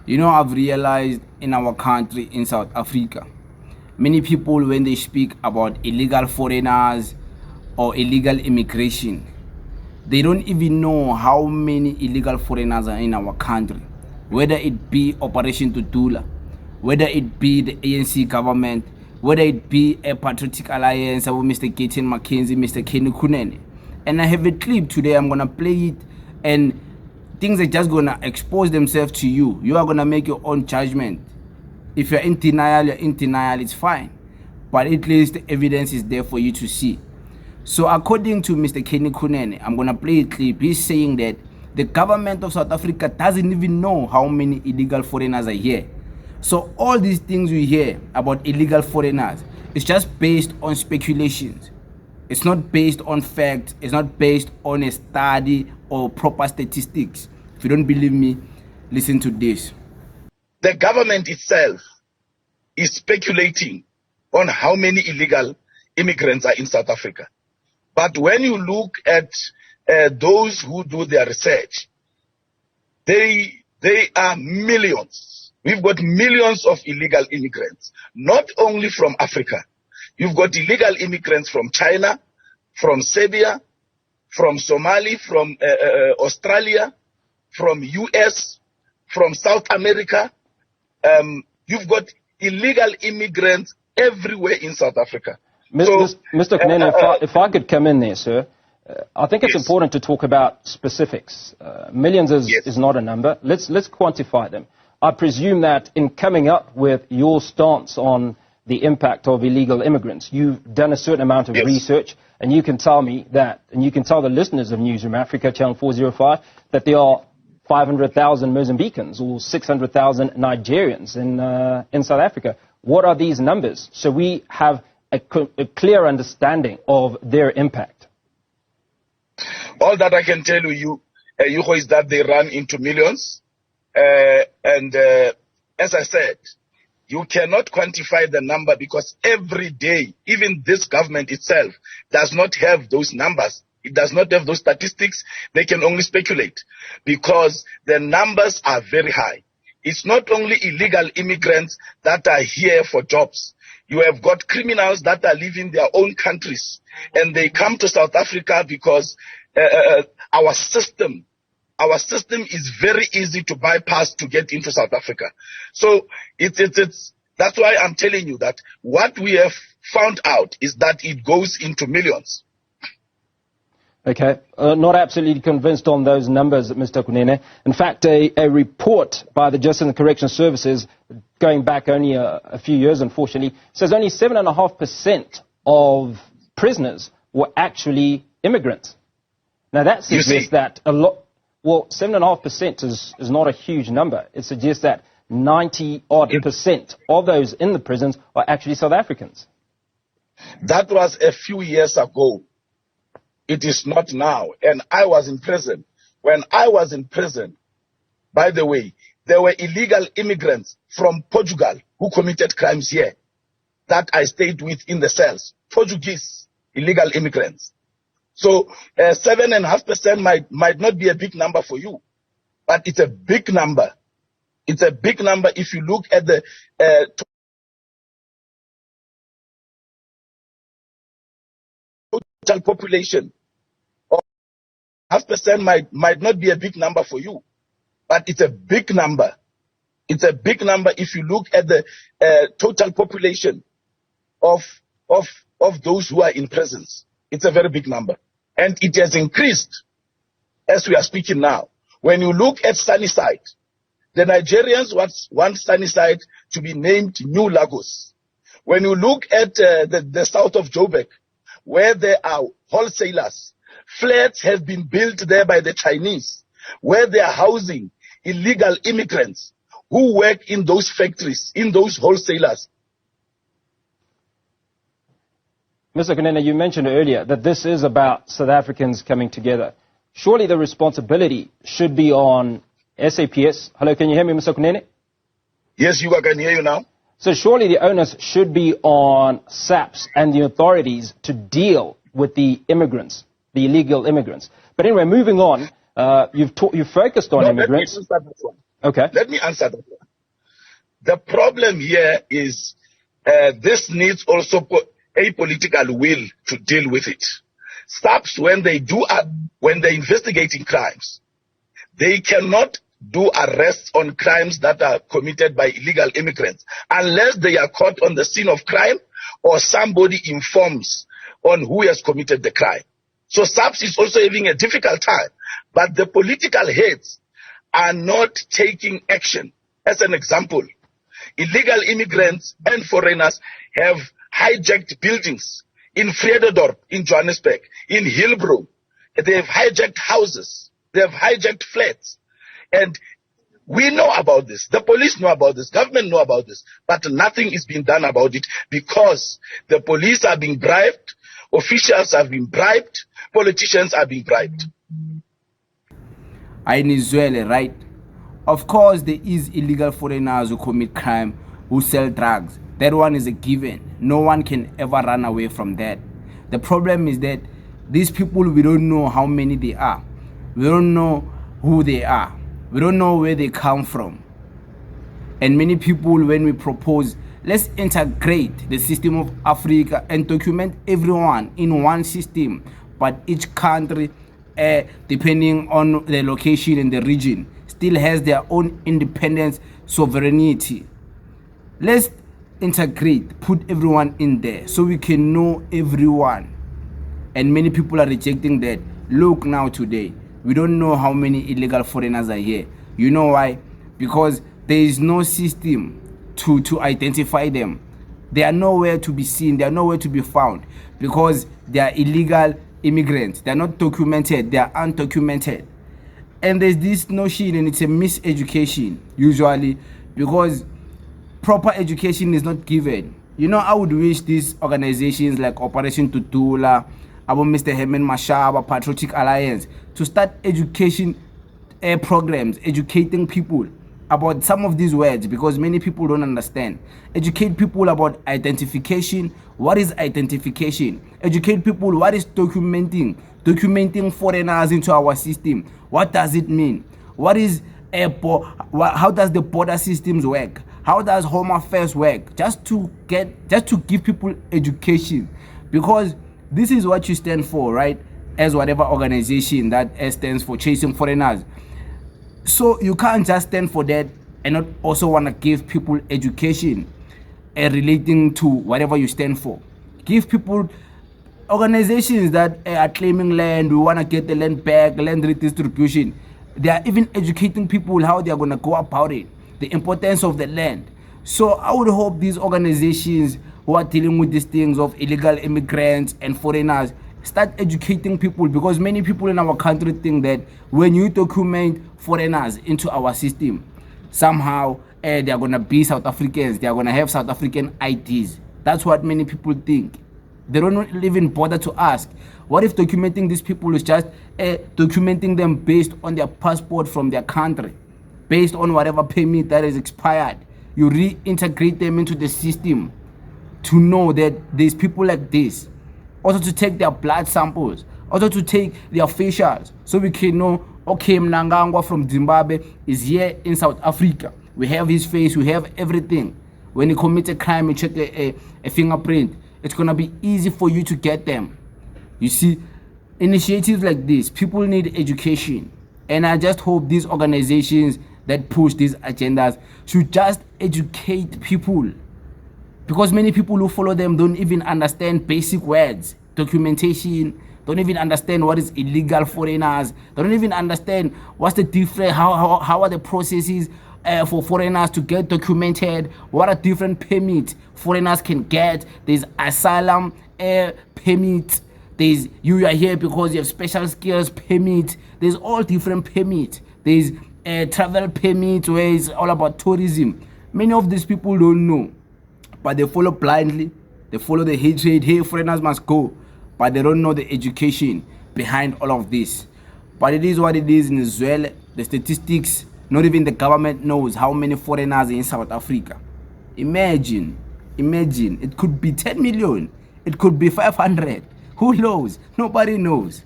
I've realized in our country, in South Africa, many people, when they speak about illegal foreigners or illegal immigration, they don't even know how many illegal foreigners are in our country. Whether it be Operation Tutula, whether it be the ANC government, whether it be a patriotic alliance of Mr. Gayton, Mchenzie, Mr. Kunene. And I have a clip today, I'm going to play it, and things are just going to expose themselves to you. You are going to make your own judgment. If you're in denial, you're in denial, it's fine. But at least the evidence is there for you to see. So according to Mr. Kunene, I'm going to play a clip. He's saying that the government of South Africa doesn't even know how many illegal foreigners are here. So all these things we hear about illegal foreigners, it's just based on speculations. It's not based on facts. It's not based on a study or proper statistics. If you don't believe me, listen to this. The government itself is speculating on how many illegal immigrants are in South Africa. But when you look at those who do their research, they are millions. We've got millions of illegal immigrants, not only from Africa. You've got illegal immigrants from China, from Serbia, from Somalia, from Australia, from US, from South America. You've got illegal immigrants everywhere in South Africa. Mr. Kunene, if I could come in there, sir, I think it's important to talk about specifics. Millions is not a number. Let's quantify them. I presume that in coming up with your stance on the impact of illegal immigrants, you've done a certain amount of research, and you can tell me that, and you can tell the listeners of Newsroom Africa, Channel 405, that there are 500,000 Mozambicans or 600,000 Nigerians in South Africa. What are these numbers? So we have a clear understanding of their impact. All that I can tell you, Yuho, is that they run into millions. As I said, you cannot quantify the number because every day, even this government itself does not have those numbers. It does not have those statistics. They can only speculate because the numbers are very high. It's not only illegal immigrants that are here for jobs. You have got criminals that are leaving their own countries and they come to South Africa because our system is very easy to bypass to get into South Africa. So that's why I'm telling you that what we have found out is that it goes into millions. Okay, not absolutely convinced on those numbers, Mr. Kunene. In fact, a report by the Justice and Correction Services, going back only a few years, unfortunately, says only 7.5% of prisoners were actually immigrants. Now, that suggests that a lot. Well, 7.5% is not a huge number. It suggests that 90-odd% of those in the prisons are actually South Africans. That was a few years ago. It is not now. And I was in prison. When I was in prison, by the way, there were illegal immigrants from Portugal who committed crimes here that I stayed with in the cells. Portuguese illegal immigrants. So 7.5% might not be a big number for you, but it's a big number. It's a big number if you look at the total population. 0.5% might not be a big number for you, but it's a big number. It's a big number if you look at the total population of those who are in prisons. It's a very big number. And it has increased as we are speaking now. When you look at Sunnyside, the Nigerians want Sunnyside to be named New Lagos. When you look at the south of Joburg, where there are wholesalers, flats have been built there by the Chinese, where they are housing illegal immigrants who work in those factories, in those wholesalers. Mr. Kunene, you mentioned earlier that this is about South Africans coming together. Surely the responsibility should be on SAPS. Hello, can you hear me, Mr. Kunene? Yes, I can hear you now. So surely the onus should be on SAPS and the authorities to deal with the immigrants, the illegal immigrants. But anyway, moving on, you've focused on immigrants. Let me answer that one. Okay. Let me answer that one. The problem here is this needs also a political will to deal with it. SAPS, when they're investigating crimes, they cannot do arrests on crimes that are committed by illegal immigrants unless they are caught on the scene of crime or somebody informs on who has committed the crime. So SAPS is also having a difficult time, but the political heads are not taking action. As an example, illegal immigrants and foreigners have hijacked buildings in Vredendorp, in Johannesburg, in Hillbrow. They have hijacked houses. They have hijacked flats. And we know about this. The police know about this. Government know about this. But nothing is being done about it because the police are being bribed, officials are being bribed, politicians are being bribed. In Israel, right? Of course, there is illegal foreigners who commit crime, who sell drugs. That one is a given. No one can ever run away from that. The problem is that these people, we don't know how many they are. We don't know who they are. We don't know where they come from. And many people, when we propose, let's integrate the system of Africa and document everyone in one system, but each country, depending on the location and the region, still has their own independence, sovereignty. Let's integrate, put everyone in there so we can know everyone. And many people are rejecting that. Look now today, we don't know how many illegal foreigners are here. You know why? Because there is no system to identify them. They are nowhere to be seen. They are nowhere to be found because they are illegal immigrants. They are not documented. They are undocumented. And there's this notion, and it's a miseducation usually because proper education is not given. You know, I would wish these organizations like Operation Tutula, about Mr. Herman Mashaba, Patriotic Alliance, to start education programs, educating people about some of these words because many people don't understand. Educate people about identification. What is identification? Educate people what is documenting foreigners into our system. What does it mean? What is how does the border systems work? How does Home Affairs work? Just to give people education, because this is what you stand for, right? As whatever organization that stands for chasing foreigners. So you can't just stand for that and not also want to give people education relating to whatever you stand for. Give people organizations that are claiming land, we want to get the land back, land redistribution. They are even educating people how they are going to go about it, the importance of the land. So I would hope these organizations who are dealing with these things of illegal immigrants and foreigners start educating people, because many people in our country think that when you document foreigners into our system, somehow they are going to be South Africans, they are going to have South African IDs. That's what many people think. They don't even bother to ask, what if documenting these people is just documenting them based on their passport from their country, based on whatever permit that is expired? You reintegrate them into the system to know that there's people like this. Also to take their blood samples, also to take their facials, so we can know, okay, Mnangagwa from Zimbabwe is here in South Africa. We have his face, we have everything. When he commits a crime, we check a fingerprint. It's going to be easy for you to get them. You see, initiatives like this, people need education. And I just hope these organizations that push these agendas should just educate people. Because many people who follow them don't even understand basic words, documentation, don't even understand what is illegal foreigners, they don't even understand what's the difference, how are the processes for foreigners to get documented, what are different permits foreigners can get. There's asylum permit, there's you are here because you have special skills permit, there's all different permits, there's travel permit where it's all about tourism. Many of these people don't know, but they follow blindly. They follow the hatred. Hey, foreigners must go, but they don't know the education behind all of this. But it is what it is in Israel. The statistics, not even the government knows how many foreigners are in South Africa. Imagine, it could be 10 million, it could be 500. Who knows? Nobody knows.